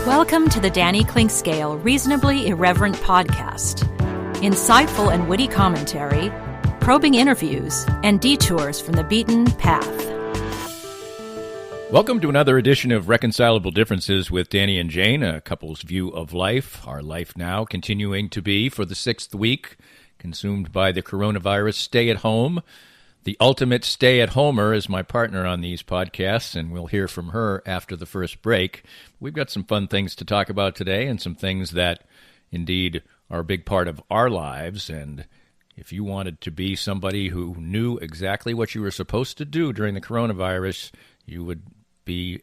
Welcome to the Danny Clinkscale Reasonably Irreverent podcast. Insightful and witty commentary, probing interviews, and detours from the beaten path. Welcome to another edition of Reconcilable Differences with Danny and Jane, a couple's view of life, our life now continuing to be, for the sixth week, consumed by the coronavirus stay-at-home. The ultimate stay-at-homer is my partner on these podcasts, and we'll hear from her after the first break. We've got some fun things to talk about today and some things that, indeed, are a big part of our lives. And if you wanted to be somebody who knew exactly what you were supposed to do during the coronavirus, you would be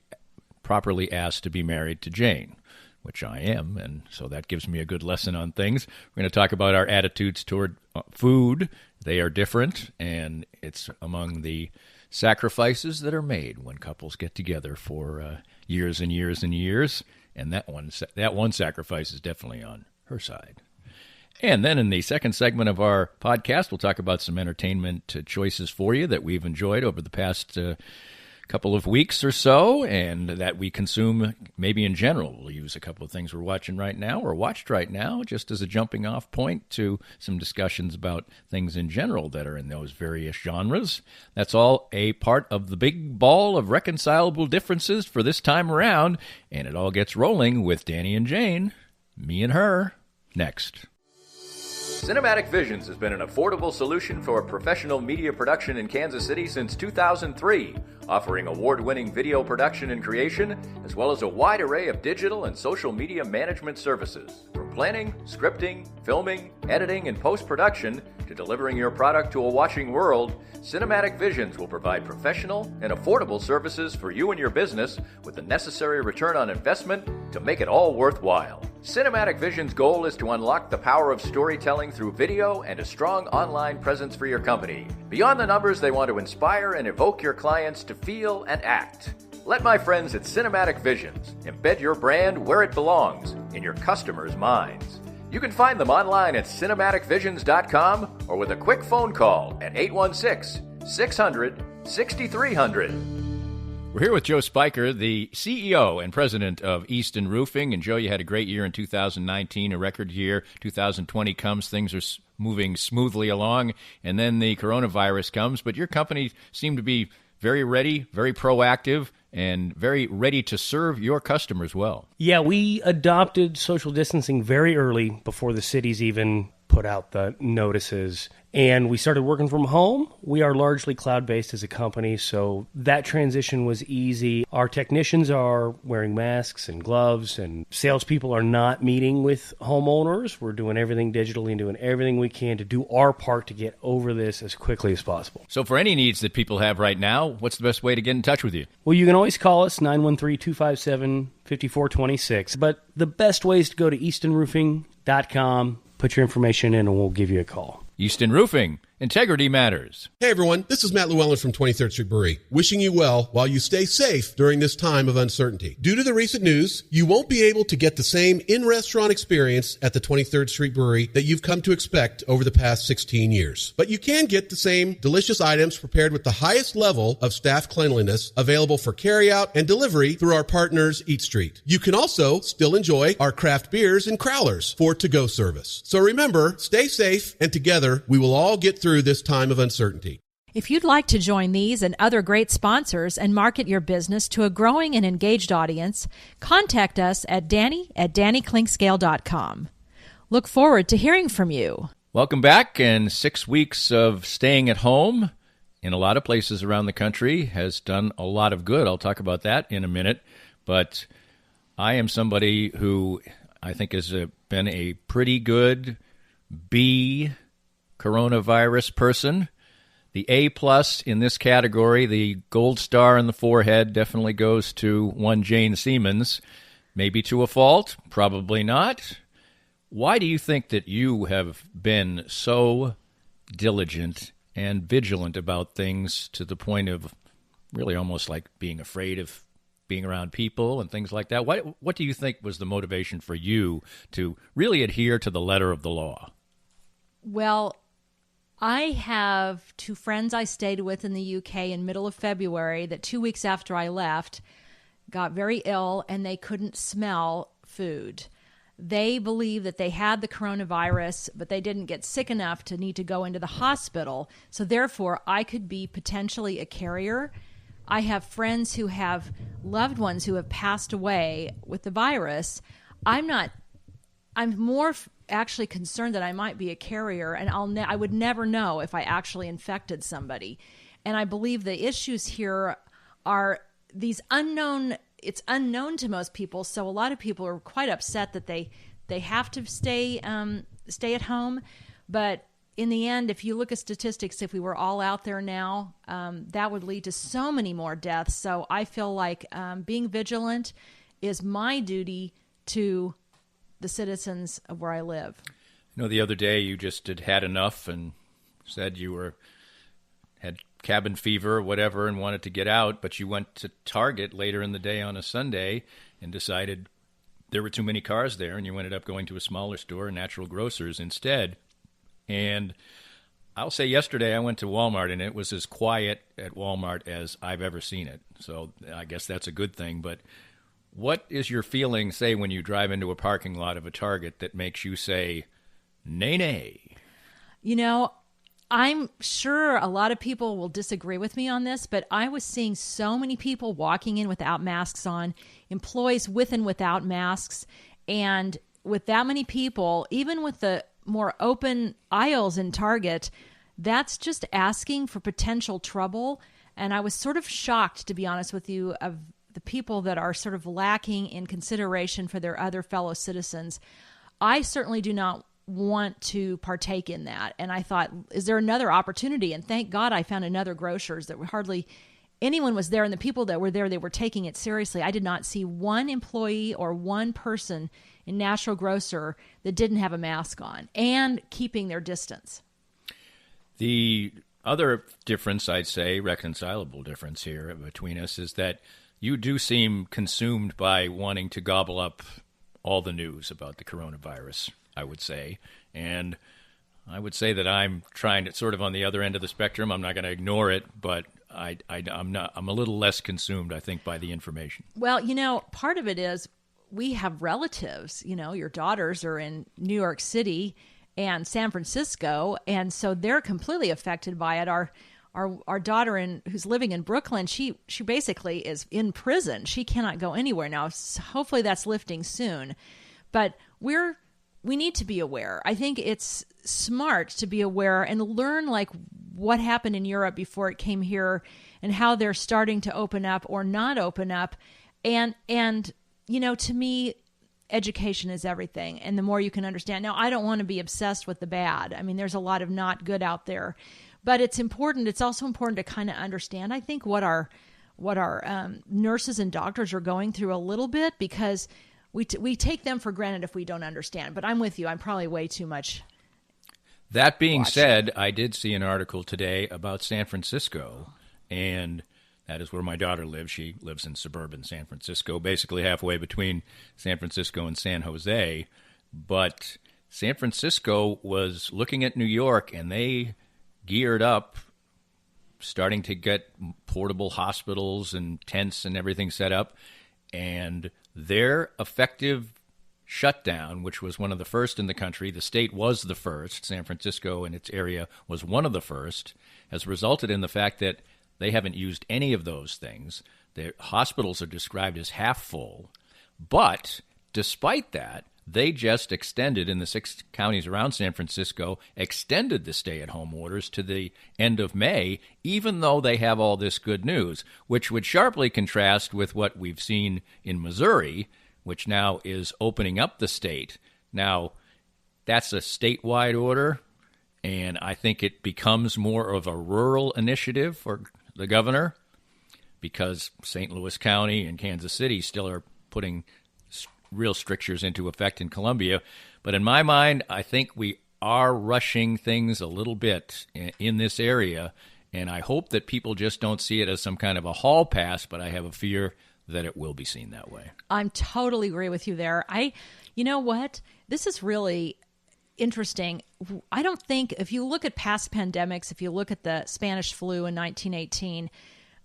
properly asked to be married to Jane, which I am, and so that gives me a good lesson on things. We're going to talk about our attitudes toward food. They are different, and it's among the sacrifices that are made when couples get together for years and years and years, and that one sacrifice is definitely on her side. And then in the second segment of our podcast, we'll talk about some entertainment choices for you that we've enjoyed over the past couple of weeks or so, and that we consume maybe in general. We'll use a couple of things we're watching right now or watched right now just as a jumping off point to some discussions about things in general that are in those various genres. That's all a part of the big ball of reconcilable differences for this time around, and it all gets rolling with Danny and Jane, me and her, next. Cinematic Visions has been an affordable solution for professional media production in Kansas City since 2003, offering award-winning video production and creation, as well as a wide array of digital and social media management services. From planning, scripting, filming, editing, and post-production, to delivering your product to a watching world, Cinematic Visions will provide professional and affordable services for you and your business with the necessary return on investment to make it all worthwhile. Cinematic Vision's goal is to unlock the power of storytelling through video and a strong online presence for your company. Beyond the numbers, they want to inspire and evoke your clients to feel and act. Let my friends at Cinematic Visions embed your brand where it belongs, in your customers' minds. You can find them online at cinematicvisions.com or with a quick phone call at 816-600-6300. We're here with Joe Spiker, the CEO and president of Easton Roofing. And Joe, you had a great year in 2019, a record year. 2020 comes, things are moving smoothly along, and then the coronavirus comes. But your company seemed to be very ready, very proactive, and very ready to serve your customers well. Yeah, we adopted social distancing very early before the cities even put out the notices. And we started working from home. We are largely cloud-based as a company, so that transition was easy. Our technicians are wearing masks and gloves, and salespeople are not meeting with homeowners. We're doing everything digitally and doing everything we can to do our part to get over this as quickly as possible. So for any needs that people have right now, what's the best way to get in touch with you? Well, you can always call us, 913-257-5426. But the best way is to go to eastonroofing.com, put your information in, and we'll give you a call. Easton Roofing. Integrity matters. Hey everyone, this is Matt Llewellyn from 23rd Street Brewery, wishing you well while you stay safe during this time of uncertainty. Due to the recent news, you won't be able to get the same in-restaurant experience at the 23rd Street Brewery that you've come to expect over the past 16 years. But you can get the same delicious items prepared with the highest level of staff cleanliness available for carryout and delivery through our partners Eat Street. You can also still enjoy our craft beers and crowlers for to-go service. So remember, stay safe, and together we will all get through this time of uncertainty. If you'd like to join these and other great sponsors and market your business to a growing and engaged audience, contact us at danny@dannyclinkscale.com. Look forward to hearing from you. Welcome back, and 6 weeks of staying at home in a lot of places around the country has done a lot of good. I'll talk about that in a minute, but I am somebody who I think has been a pretty good B coronavirus person. The A+ in this category, the gold star in the forehead, definitely goes to one Jane Siemens. Maybe to a fault, probably not. Why do you think that you have been so diligent and vigilant about things to the point of really almost like being afraid of being around people and things like that? What do you think was the motivation for you to really adhere to the letter of the law? Well, I have two friends I stayed with in the UK in middle of February that 2 weeks after I left got very ill and they couldn't smell food. They believed that they had the coronavirus, but they didn't get sick enough to need to go into the hospital. So therefore, I could be potentially a carrier. I have friends who have loved ones who have passed away with the virus. I'm more actually concerned that I might be a carrier, and I would never know if I actually infected somebody. And I believe the issues here are these unknown. It's unknown to most people, so a lot of people are quite upset that they have to stay at home. But in the end, if you look at statistics, if we were all out there now, that would lead to so many more deaths. So I feel like being vigilant is my duty to the citizens of where I live. The other day you just had enough and said you had cabin fever or whatever and wanted to get out, but you went to Target later in the day on a Sunday and decided there were too many cars there, and you ended up going to a smaller store, Natural Grocers, instead. And I'll say yesterday I went to Walmart, and it was as quiet at Walmart as I've ever seen it. So I guess that's a good thing. But what is your feeling, say, when you drive into a parking lot of a Target that makes you say, nay, nay? I'm sure a lot of people will disagree with me on this, but I was seeing so many people walking in without masks on, employees with and without masks, and with that many people, even with the more open aisles in Target, that's just asking for potential trouble. And I was sort of shocked, to be honest with you, of the people that are sort of lacking in consideration for their other fellow citizens. I certainly do not want to partake in that. And I thought, is there another opportunity? And thank God I found another Grocers that hardly anyone was there. And the people that were there, they were taking it seriously. I did not see one employee or one person in Natural Grocer that didn't have a mask on and keeping their distance. The other difference, I'd say, reconcilable difference here between us, is that you do seem consumed by wanting to gobble up all the news about the coronavirus, I would say. And I would say that I'm trying to sort of on the other end of the spectrum. I'm not going to ignore it, but I'm a little less consumed, I think, by the information. Well, part of it is we have relatives. Your daughters are in New York City and San Francisco, and so they're completely affected by it. Our daughter who's living in Brooklyn, she basically is in prison. She cannot go anywhere now. So hopefully that's lifting soon. But we need to be aware. I think it's smart to be aware and learn what happened in Europe before it came here and how they're starting to open up or not open up. And to me, education is everything. And the more you can understand. Now, I don't want to be obsessed with the bad. I mean, there's a lot of not good out there. But it's important. It's also important to kind of understand, I think, what our nurses and doctors are going through a little bit, because we take them for granted if we don't understand. But I'm with you. I'm probably way too much. That being said, I did see an article today about San Francisco, and that is where my daughter lives. She lives in suburban San Francisco, basically halfway between San Francisco and San Jose. But San Francisco was looking at New York, and they geared up, starting to get portable hospitals and tents and everything set up. And their effective shutdown, which was one of the first in the country, the state was the first, San Francisco and its area was one of the first, has resulted in the fact that they haven't used any of those things. Their hospitals are described as half full. But despite that, they just extended, in the 6 counties around San Francisco, extended the stay-at-home orders to the end of May, even though they have all this good news, which would sharply contrast with what we've seen in Missouri, which now is opening up the state. Now, that's a statewide order, and I think it becomes more of a rural initiative for the governor, because St. Louis County and Kansas City still are putting real strictures into effect in Columbia. But in my mind, I think we are rushing things a little bit in this area, and I hope that people just don't see it as some kind of a hall pass, but I have a fear that it will be seen that way. I'm totally agree with you there. You know what? This is really interesting. I don't think, if you look at past pandemics, if you look at the Spanish flu in 1918,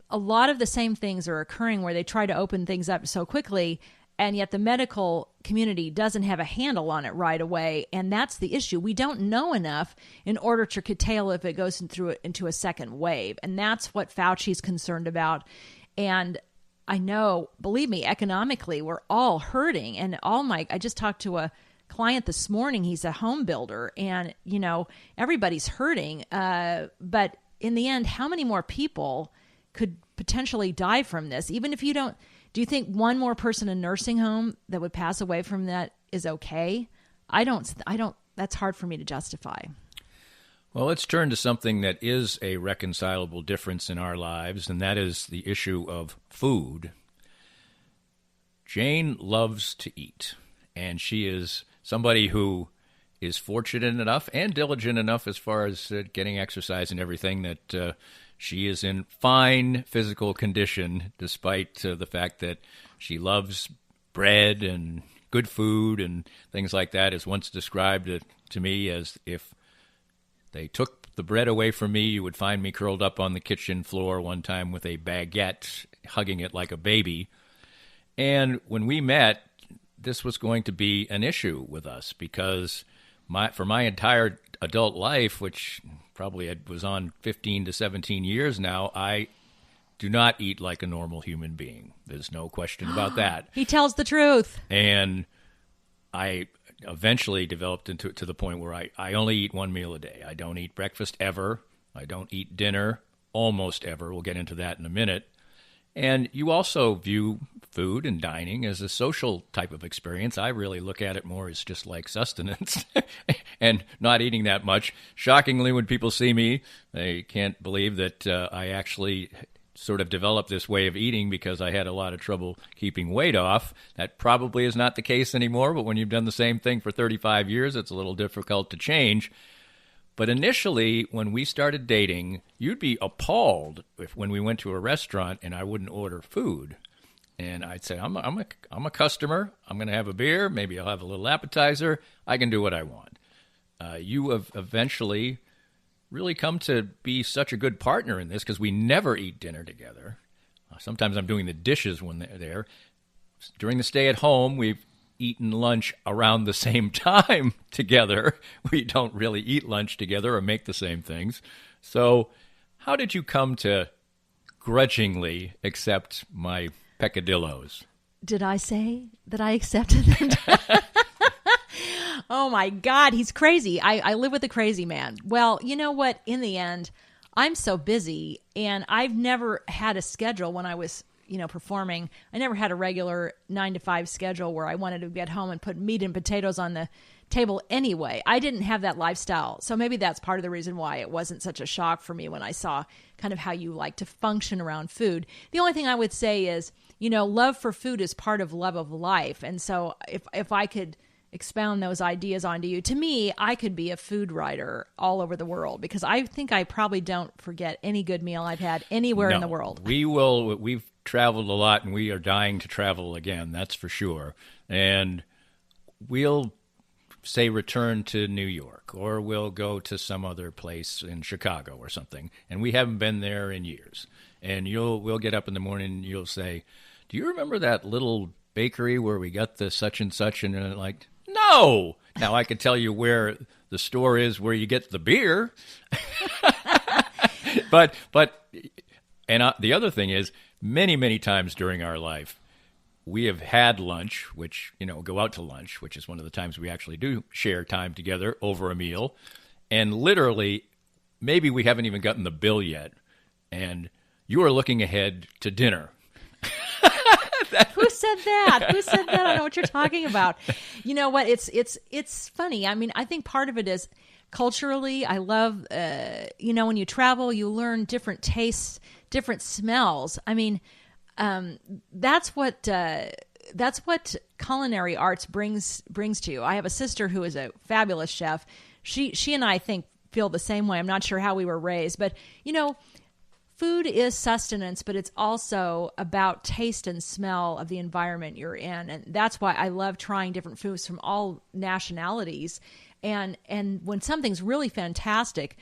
a lot of the same things are occurring where they try to open things up so quickly, and yet the medical community doesn't have a handle on it right away. And that's the issue. We don't know enough in order to curtail if it goes into a second wave. And that's what Fauci's concerned about. And I know, believe me, economically, we're all hurting. And I just talked to a client this morning. He's a home builder, and, everybody's hurting. But in the end, how many more people could potentially die from this? Even if you don't, do you think one more person in a nursing home that would pass away from that is okay? I don't, that's hard for me to justify. Well, let's turn to something that is a reconcilable difference in our lives, and that is the issue of food. Jane loves to eat, and she is somebody who is fortunate enough and diligent enough as far as getting exercise and everything that she is in fine physical condition, despite the fact that she loves bread and good food and things like that. Is once described to me as, if they took the bread away from me, you would find me curled up on the kitchen floor one time with a baguette, hugging it like a baby. And when we met, this was going to be an issue with us because for my entire adult life, which probably was on 15 to 17 years now, I do not eat like a normal human being. There's no question about that. He tells the truth. And I eventually developed to the point where I only eat one meal a day. I don't eat breakfast ever. I don't eat dinner almost ever. We'll get into that in a minute. And you also view food and dining as a social type of experience. I really look at it more as just like sustenance and not eating that much. Shockingly, when people see me, they can't believe that I actually sort of developed this way of eating because I had a lot of trouble keeping weight off. That probably is not the case anymore, but when you've done the same thing for 35 years, it's a little difficult to change. But initially, when we started dating, you'd be appalled when we went to a restaurant and I wouldn't order food. And I'd say, I'm a customer. I'm going to have a beer. Maybe I'll have a little appetizer. I can do what I want. You have eventually really come to be such a good partner in this because we never eat dinner together. Sometimes I'm doing the dishes when they're there. During the stay at home, we've eaten lunch around the same time together. We don't really eat lunch together or make the same things. So how did you come to grudgingly accept my peccadillos? Did I say that I accepted them? Oh my God, he's crazy. I live with a crazy man. Well, you know what? In the end, I'm so busy, and I've never had a schedule when I was performing. I never had a regular 9-to-5 schedule where I wanted to get home and put meat and potatoes on the table anyway. I didn't have that lifestyle. So maybe that's part of the reason why it wasn't such a shock for me when I saw kind of how you like to function around food. The only thing I would say is, love for food is part of love of life. And so if I could expound those ideas onto you, to me, I could be a food writer all over the world because I think I probably don't forget any good meal I've had anywhere in the world. We've traveled a lot, and we are dying to travel again, that's for sure. And we'll say return to New York, or we'll go to some other place in Chicago or something, and we haven't been there in years. And we'll get up in the morning and you'll say, do you remember that little bakery where we got the such and such? And you're like, no. Now I could tell you where the store is where you get the beer. but the other thing is, many, many times during our life, we have had lunch, which, go out to lunch, which is one of the times we actually do share time together over a meal. And literally, maybe we haven't even gotten the bill yet, and you are looking ahead to dinner. Who said that? Who said that? I don't know what you're talking about. You know what? It's funny. I mean, I think part of it is culturally. I love, when you travel, you learn different tastes, different smells. I mean, that's what culinary arts brings to you. I have a sister who is a fabulous chef. She and I think feel the same way. I'm not sure how we were raised, but food is sustenance, but it's also about taste and smell of the environment you're in. And that's why I love trying different foods from all nationalities. And when something's really fantastic,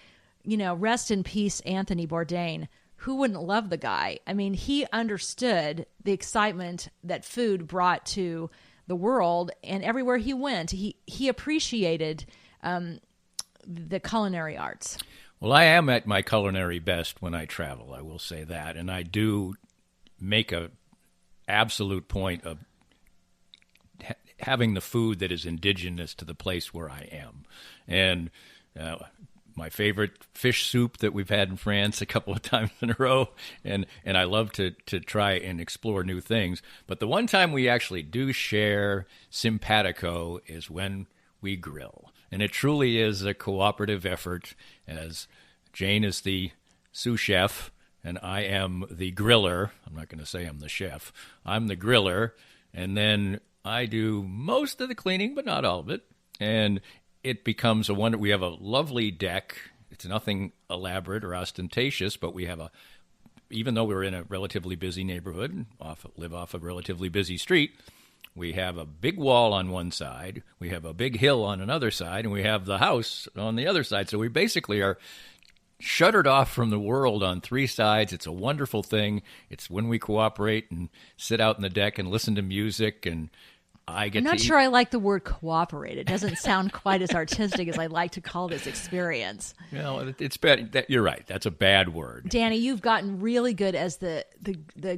rest in peace, Anthony Bourdain, who wouldn't love the guy? I mean, he understood the excitement that food brought to the world, and everywhere he went, he appreciated the culinary arts. Well, I am at my culinary best when I travel, I will say that, and I do make a absolute point of having the food that is indigenous to the place where I am. And my favorite fish soup that we've had in France a couple of times in a row, and I love to try and explore new things. But the one time we actually do share simpatico is when we grill. And it truly is a cooperative effort, as Jane is the sous chef, and I am the griller. I'm not going to say I'm the chef. I'm the griller, and then I do most of the cleaning, but not all of it. And it becomes a wonder. We have a lovely deck. It's nothing elaborate or ostentatious, but we have even though we're in a relatively busy neighborhood, live off a relatively busy street, we have a big wall on one side, we have a big hill on another side, and we have the house on the other side. So we basically are shuttered off from the world on three sides. It's a wonderful thing. It's when we cooperate and sit out on the deck and listen to music, and I get I'm to not eat. sure I like the word cooperate. It doesn't sound quite as artistic as I like to call this experience. Well, it's bad. You're right. That's a bad word. Danny, you've gotten really good as the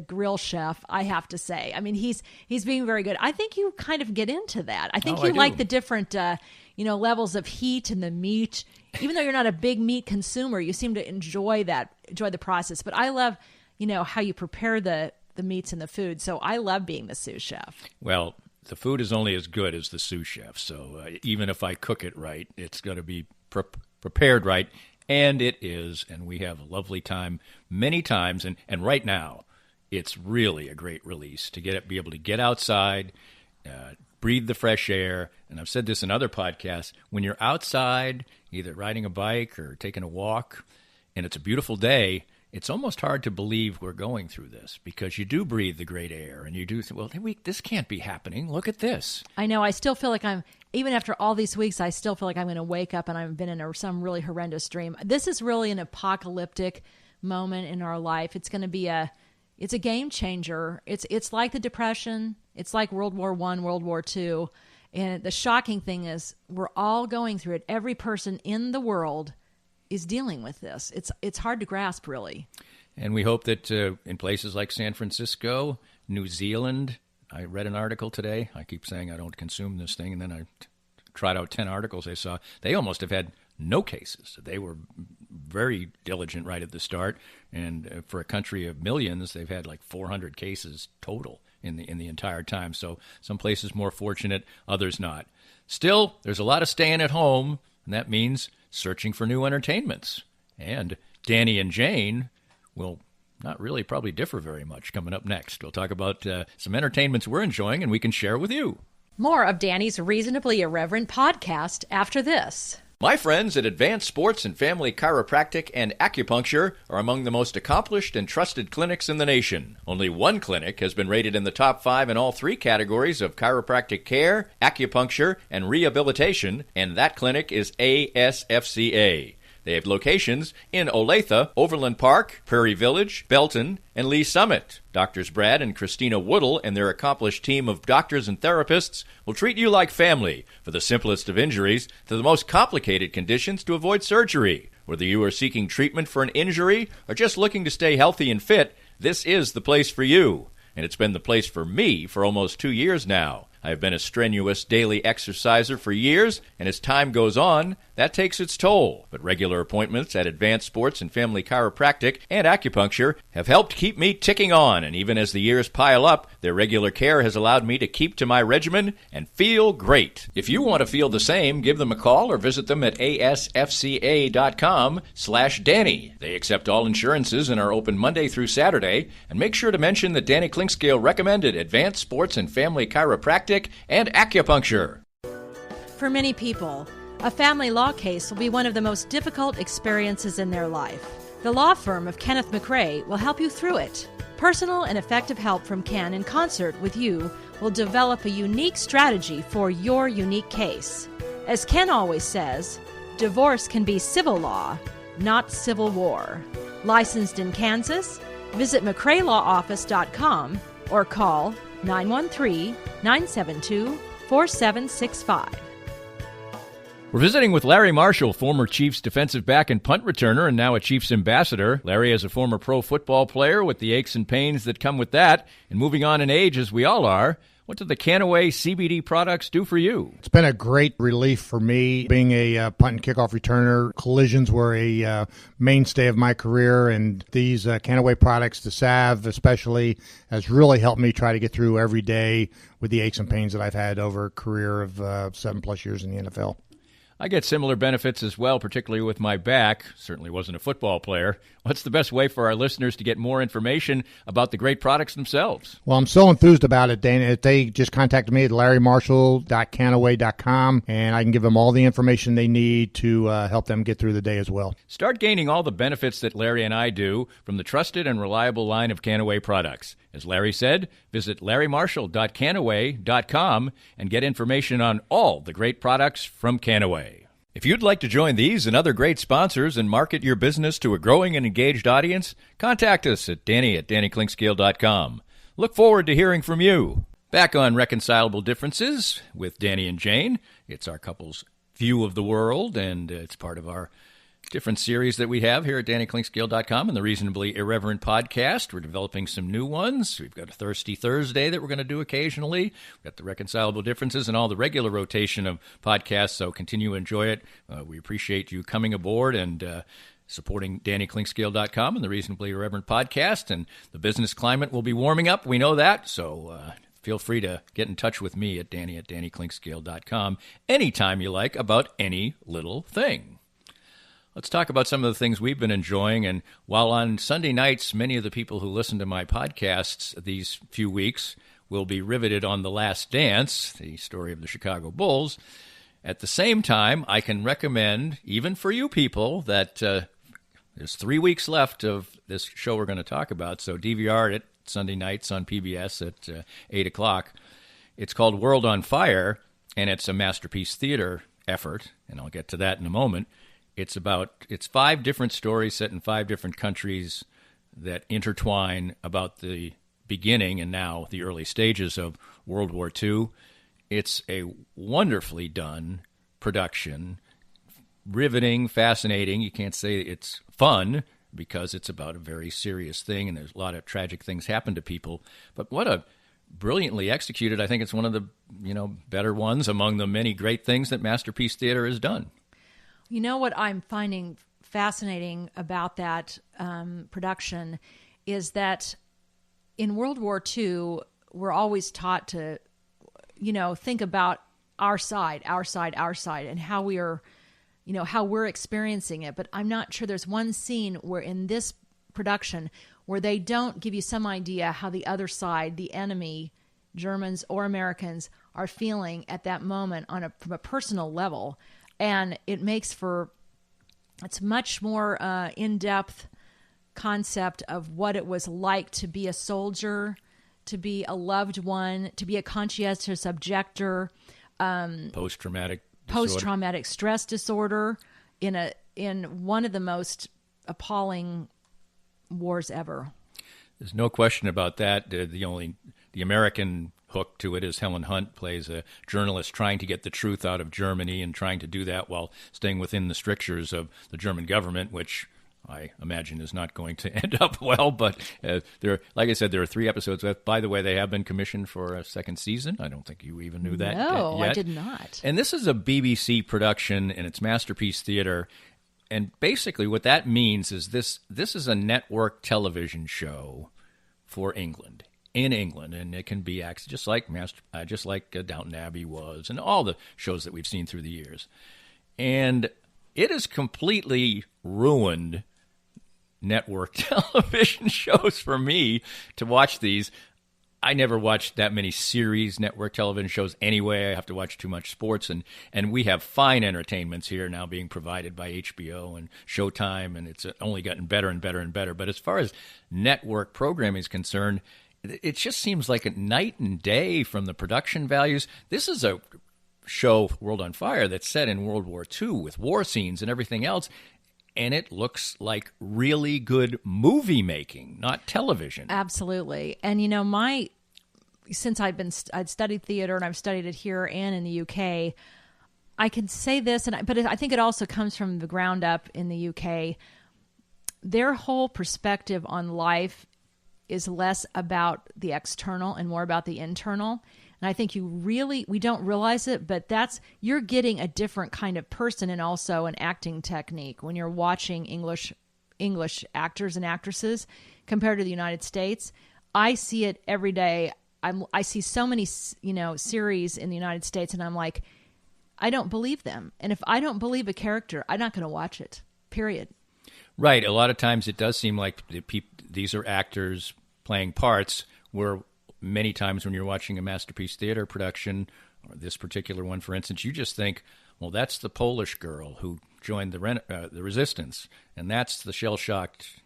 grill chef, I have to say. I mean, he's being very good. I think you kind of get into that. I think I you do. like the different levels of heat in the meat. Even though you're not a big meat consumer, you seem to enjoy the process. But I love, how you prepare the meats and the food. So I love being the sous chef. Well, the food is only as good as the sous chef. So even if I cook it right, it's going to be prepared right. And it is. And we have a lovely time many times. And right now, it's really a great release to be able to get outside, breathe the fresh air. And I've said this in other podcasts. When you're outside, either riding a bike or taking a walk, and it's a beautiful day, it's almost hard to believe we're going through this, because you do breathe the great air and you do think, well, this can't be happening. Look at this. I know. I still feel like even after all these weeks, I still feel like I'm going to wake up and I've been in some really horrendous dream. This is really an apocalyptic moment in our life. It's going to be it's a game changer. It's like the Depression. It's like World War I, World War II. And the shocking thing is we're all going through it. Every person in the world is dealing with this. It's hard to grasp, really. And we hope that in places like San Francisco, New Zealand, I read an article today. I keep saying I don't consume this thing, and then I tried out 10 articles I saw. They almost have had no cases. They were very diligent right at the start, and for a country of millions, they've had like 400 cases total in the entire time. So some places more fortunate, others not. Still, there's a lot of staying at home, and that means searching for new entertainments. And Danny and Jane will not really probably differ very much coming up next. We'll talk about some entertainments we're enjoying and we can share with you. More of Danny's Reasonably Irreverent podcast after this. My friends at Advanced Sports and Family Chiropractic and Acupuncture are among the most accomplished and trusted clinics in the nation. Only one clinic has been rated in the top 5 in all 3 categories of chiropractic care, acupuncture, and rehabilitation, and that clinic is ASFCA. They have locations in Olathe, Overland Park, Prairie Village, Belton, and Lee Summit. Doctors Brad and Christina Woodle and their accomplished team of doctors and therapists will treat you like family, for the simplest of injuries to the most complicated conditions to avoid surgery. Whether you are seeking treatment for an injury or just looking to stay healthy and fit, this is the place for you. And it's been the place for me for almost 2 years now. I've been a strenuous daily exerciser for years, and as time goes on, that takes its toll. But regular appointments at Advanced Sports and Family Chiropractic and Acupuncture have helped keep me ticking on, and even as the years pile up, their regular care has allowed me to keep to my regimen and feel great. If you want to feel the same, give them a call or visit them at asfca.com/Danny. They accept all insurances and are open Monday through Saturday, and make sure to mention that Danny Klinkscale recommended Advanced Sports and Family Chiropractic and Acupuncture. For many people, a family law case will be one of the most difficult experiences in their life. The law firm of Kenneth McRae will help you through it. Personal and effective help from Ken in concert with you will develop a unique strategy for your unique case. As Ken always says, divorce can be civil law, not civil war. Licensed in Kansas? Visit McCraeLawOffice.com or call 913-972-4765. We're visiting with Larry Marshall, former Chiefs defensive back and punt returner, and now a Chiefs ambassador. Larry is a former pro football player with the aches and pains that come with that, and moving on in age as we all are. What do the Canaway CBD products do for you? It's been a great relief for me. Being a punt and kickoff returner, collisions were a mainstay of my career, and these Canaway products, the salve especially, has really helped me try to get through every day with the aches and pains that I've had over a career of 7+ years in the NFL. I get similar benefits as well, particularly with my back. Certainly wasn't a football player. What's the best way for our listeners to get more information about the great products themselves? Well, I'm so enthused about it, Dana. They just contacted me at larrymarshall.canaway.com, and I can give them all the information they need to help them get through the day as well. Start gaining all the benefits that Larry and I do from the trusted and reliable line of Canaway products. As Larry said, visit larrymarshall.canaway.com and get information on all the great products from Canaway. If you'd like to join these and other great sponsors and market your business to a growing and engaged audience, contact us at Danny@DannyKlinkScale.com. Look forward to hearing from you. Back on Reconcilable Differences with Danny and Jane. It's our couple's view of the world, and it's part of our different series that we have here at DannyKlinkScale.com and the Reasonably Irreverent podcast. We're developing some new ones. We've got a Thirsty Thursday that we're going to do occasionally. We've got the Reconcilable Differences and all the regular rotation of podcasts, so continue to enjoy it. We appreciate you coming aboard and supporting DannyKlinkScale.com and the Reasonably Irreverent podcast. And the business climate will be warming up. We know that, so feel free to get in touch with me at DannyKlinkScale.com anytime you like about any little thing. Let's talk about some of the things we've been enjoying. And while on Sunday nights, many of the people who listen to my podcasts these few weeks will be riveted on The Last Dance, the story of the Chicago Bulls, at the same time, I can recommend, even for you people, that there's 3 weeks left of this show we're going to talk about. So DVR it Sunday nights on PBS at 8 o'clock. It's called World on Fire, and it's a Masterpiece Theater effort, and I'll get to that in a moment. It's 5 different stories set in 5 different countries that intertwine about the beginning and now the early stages of World War II. It's a wonderfully done production, riveting, fascinating. You can't say it's fun because it's about a very serious thing and there's a lot of tragic things happen to people. But what a brilliantly executed, I think it's one of the better ones among the many great things that Masterpiece Theater has done. You know what I'm finding fascinating about that production is that in World War II, we're always taught to, think about our side, and how we are, how we're experiencing it. But I'm not sure there's one scene where in this production where they don't give you some idea how the other side, the enemy, Germans or Americans, are feeling at that moment from a personal level. And it makes it's much more in-depth concept of what it was like to be a soldier, to be a loved one, to be a conscientious objector, post-traumatic stress disorder in one of the most appalling wars ever. There's no question about that. The American hook to it is Helen Hunt plays a journalist trying to get the truth out of Germany and trying to do that while staying within the strictures of the German government, which I imagine is not going to end up well. But like I said, there are 3 episodes left. By the way, they have been commissioned for a second season. I don't think you even knew that No, yet. I did not. And this is a BBC production, and it's Masterpiece Theater. And basically what that means is this is a network television show for England. In England, and it can be just like Downton Abbey was, and all the shows that we've seen through the years. And it has completely ruined network television shows for me to watch these. I never watched that many series network television shows anyway. I have to watch too much sports, and we have fine entertainments here now being provided by HBO and Showtime, and it's only gotten better and better and better. But as far as network programming is concerned, it just seems like a night and day from the production values. This is a show, World on Fire, that's set in World War II with war scenes and everything else. and it looks like really good movie making, not television. Absolutely. And since I'd studied theater and I've studied it here and in the UK, I can say this, but I think it also comes from the ground up in the UK. Their whole perspective on life is less about the external and more about the internal. And I think we don't realize it, but you're getting a different kind of person and also an acting technique when you're watching English actors and actresses compared to the United States. I see it every day. I see so many, series in the United States, and I'm like, I don't believe them. And if I don't believe a character, I'm not going to watch it, period. Right. A lot of times it does seem like these are actors playing parts, where many times when you're watching a Masterpiece Theater production, or this particular one, for instance, you just think, well, that's the Polish girl who joined the Resistance, and that's the shell-shocked,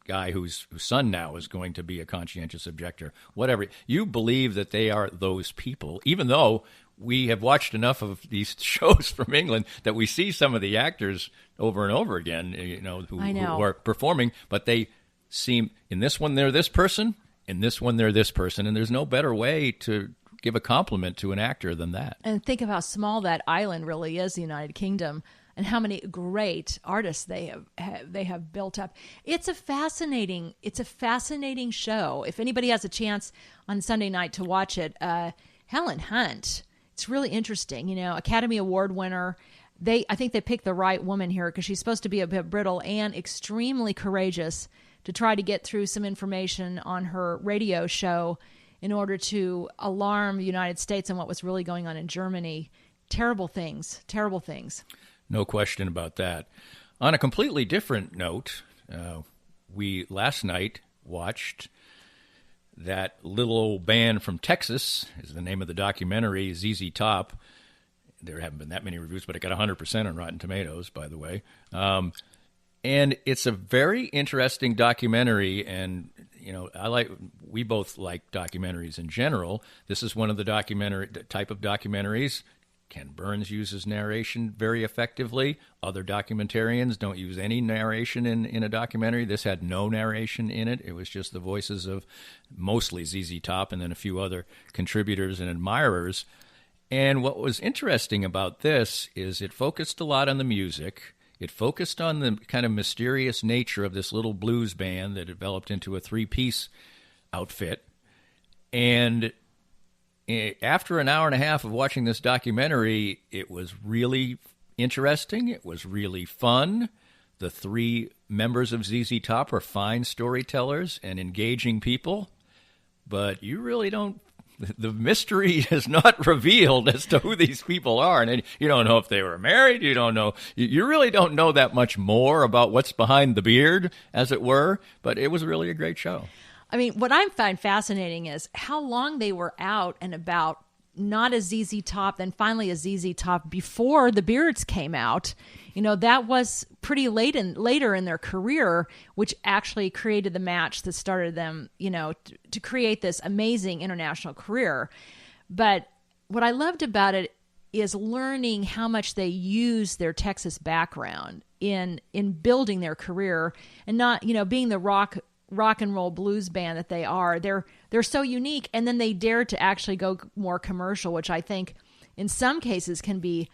guy whose son now is going to be a conscientious objector. Whatever. You believe that they are those people, even though we have watched enough of these shows from England that we see some of the actors over and over again, who are performing, but they seem, in this one they're this person, in this one they're this person, and there's no better way to give a compliment to an actor than that. And think of how small that island really is, the United Kingdom, and how many great artists they have built up. It's a fascinating show. If anybody has a chance on Sunday night to watch it, Helen Hunt, it's really interesting. Academy Award winner. I think they picked the right woman here because she's supposed to be a bit brittle and extremely courageous to try to get through some information on her radio show in order to alarm the United States on what was really going on in Germany. Terrible things. No question about that. On a completely different note, we last night watched that little old band from Texas, is the name of the documentary, ZZ Top. There haven't been that many reviews, but it got 100% on Rotten Tomatoes, by the way. And it's a very interesting documentary, and we both like documentaries in general. This is one of the type of documentaries. Ken Burns uses narration very effectively. Other documentarians don't use any narration in a documentary. This had no narration in it. It was just the voices of mostly ZZ Top and then a few other contributors and admirers. And what was interesting about this is it focused a lot on the music. It focused on the kind of mysterious nature of this little blues band that developed into a three-piece outfit. And after an hour and a half of watching this documentary, it was really interesting. It was really fun. The three members of ZZ Top are fine storytellers and engaging people, but you really don't. The mystery is not revealed as to who these people are, and you don't know if they were married. You don't know. You really don't know that much more about what's behind the beard, as it were. But it was really a great show. I mean, what I find fascinating is how long they were out and about, not as ZZ Top, then finally as ZZ Top before the beards came out. That was pretty later in their career, which actually created the match that started them, to create this amazing international career. But what I loved about it is learning how much they use their Texas background in building their career, and not, being the rock and roll blues band that they are. They're so unique, and then they dare to actually go more commercial, which I think in some cases can be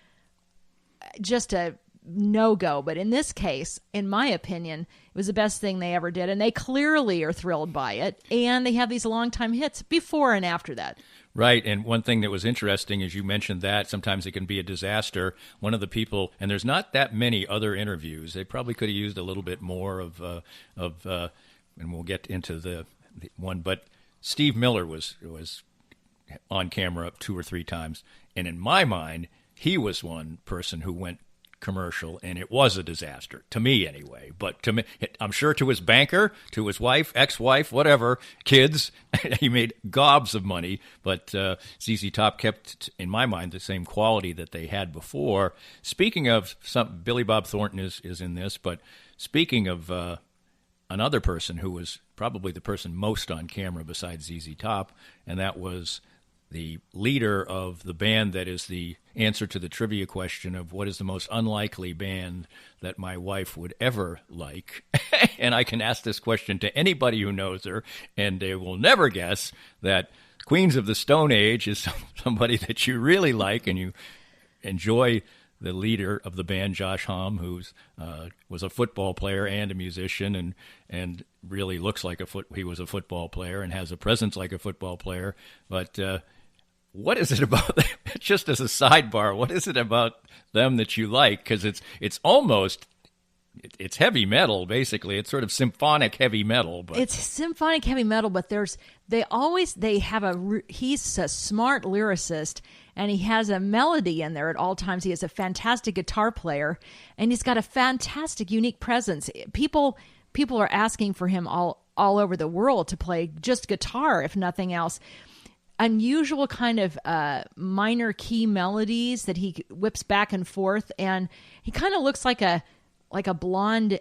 just a no-go. But in this case, in my opinion, it was the best thing they ever did, and they clearly are thrilled by it, and they have these long-time hits before and after that. Right, and one thing that was interesting is you mentioned that sometimes it can be a disaster. One of the people, and there's not that many other interviews. They probably could have used a little bit more of and we'll get into the one, but Steve Miller was on camera 2 or 3 times, and in my mind, he was one person who went commercial, and it was a disaster, to me anyway. But to me, I'm sure to his banker, to his wife, ex-wife, whatever, kids, he made gobs of money, but ZZ Top kept, in my mind, the same quality that they had before. Speaking of, Billy Bob Thornton is in this, but speaking of another person who was probably the person most on camera besides ZZ Top, and that was the leader of the band that is the answer to the trivia question of what is the most unlikely band that my wife would ever like. And I can ask this question to anybody who knows her, and they will never guess that Queens of the Stone Age is somebody that you really like and you enjoy. The leader of the band, Josh Homme, who was a football player and a musician, and really looks like he was a football player and has a presence like a football player. But what is it about them? Just as a sidebar, what is it about them that you like? Because it's almost it's heavy metal, basically. It's sort of symphonic heavy metal. But it's symphonic heavy metal, but he's a smart lyricist, and he has a melody in there at all times. He is a fantastic guitar player, and he's got a fantastic, unique presence. People are asking for him all over the world to play just guitar, if nothing else. Unusual kind of minor key melodies that he whips back and forth, and he kind of looks like a blonde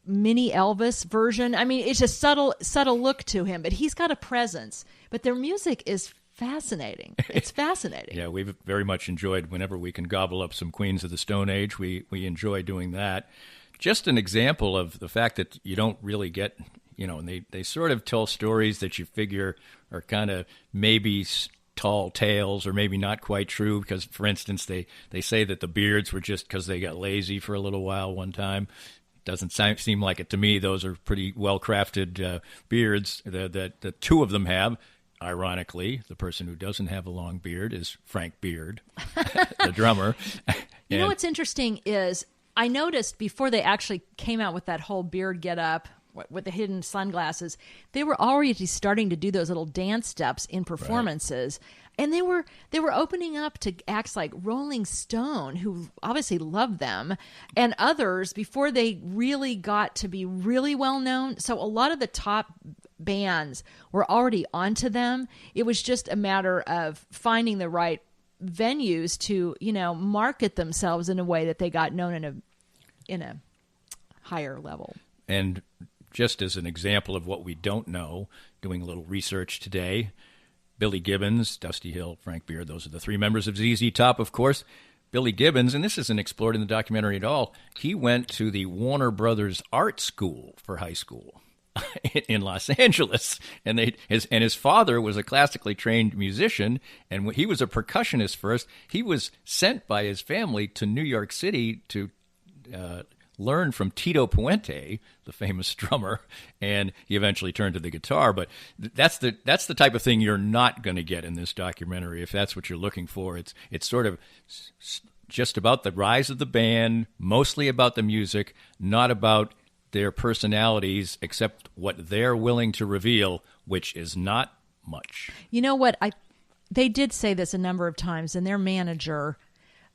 mini Elvis version. I mean, it's a subtle look to him, but he's got a presence. But their music is fascinating. It's fascinating. Yeah, we've very much enjoyed whenever we can gobble up some Queens of the Stone Age. We enjoy doing that. Just an example of the fact that you don't really get, and they sort of tell stories that you figure are kind of maybe tall tales or maybe not quite true because, for instance, they say that the Beards were just because they got lazy for a little while one time. Doesn't seem like it to me. Those are pretty well-crafted beards that the two of them have. Ironically, the person who doesn't have a long beard is Frank Beard, the drummer. You know what's interesting is I noticed before they actually came out with that whole beard get-up with the hidden sunglasses, they were already starting to do those little dance steps in performances. Right. And they were opening up to acts like Rolling Stone, who obviously loved them, and others before they really got to be really well known. So a lot of the top bands were already onto them. It was just a matter of finding the right venues to, market themselves in a way that they got known in a higher level. And just as an example of what we don't know, doing a little research today, Billy Gibbons, Dusty Hill, Frank Beard, those are the three members of ZZ Top, of course. Billy Gibbons, and this isn't explored in the documentary at all, he went to the Warner Brothers Art School for high school in Los Angeles, and his father was a classically trained musician, and when he was a percussionist first. He was sent by his family to New York City to learned from Tito Puente, the famous drummer, and he eventually turned to the guitar. But that's the type of thing you're not going to get in this documentary if that's what you're looking for. It's sort of just about the rise of the band, mostly about the music, not about their personalities, except what they're willing to reveal, which is not much. You know what? They did say this a number of times, and their manager,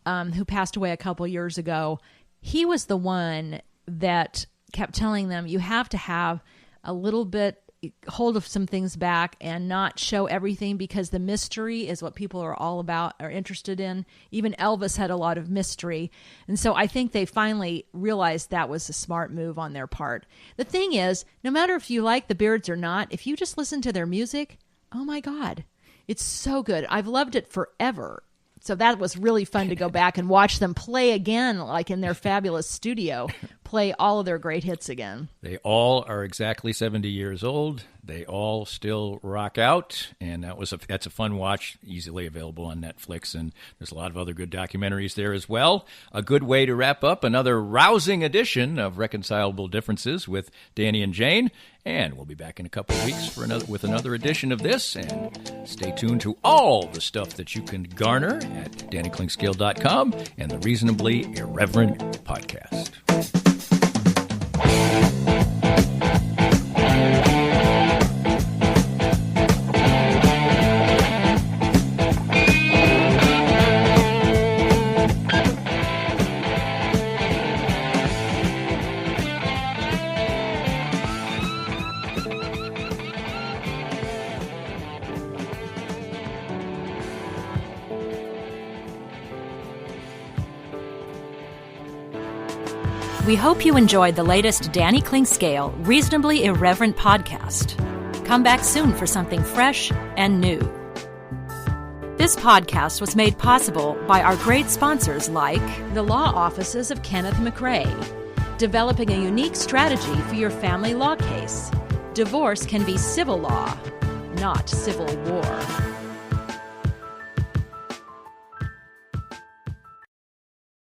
who passed away a couple years ago, he was the one that kept telling them, you have to have a little bit hold of some things back and not show everything, because the mystery is what people are all about, are interested in. Even Elvis had a lot of mystery. And so I think they finally realized that was a smart move on their part. The thing is, no matter if you like the Beards or not, if you just listen to their music, oh my God, it's so good. I've loved it forever. So that was really fun to go back and watch them play again, like in their fabulous studio, play all of their great hits again. They all are exactly 70 years old. They all still rock out, and that's a fun watch, easily available on Netflix, and there's a lot of other good documentaries there as well. A good way to wrap up another rousing edition of Reconcilable Differences with Danny and Jane, and we'll be back in a couple of weeks with another edition of this, and stay tuned to all the stuff that you can garner at DannyKlingscale.com and the Reasonably Irreverent podcast. We hope you enjoyed the latest Danny Klingscale Reasonably Irreverent podcast. Come back soon for something fresh and new. This podcast was made possible by our great sponsors like The law offices of Kenneth McRae, developing a unique strategy for your family law case. Divorce can be civil law, not civil war.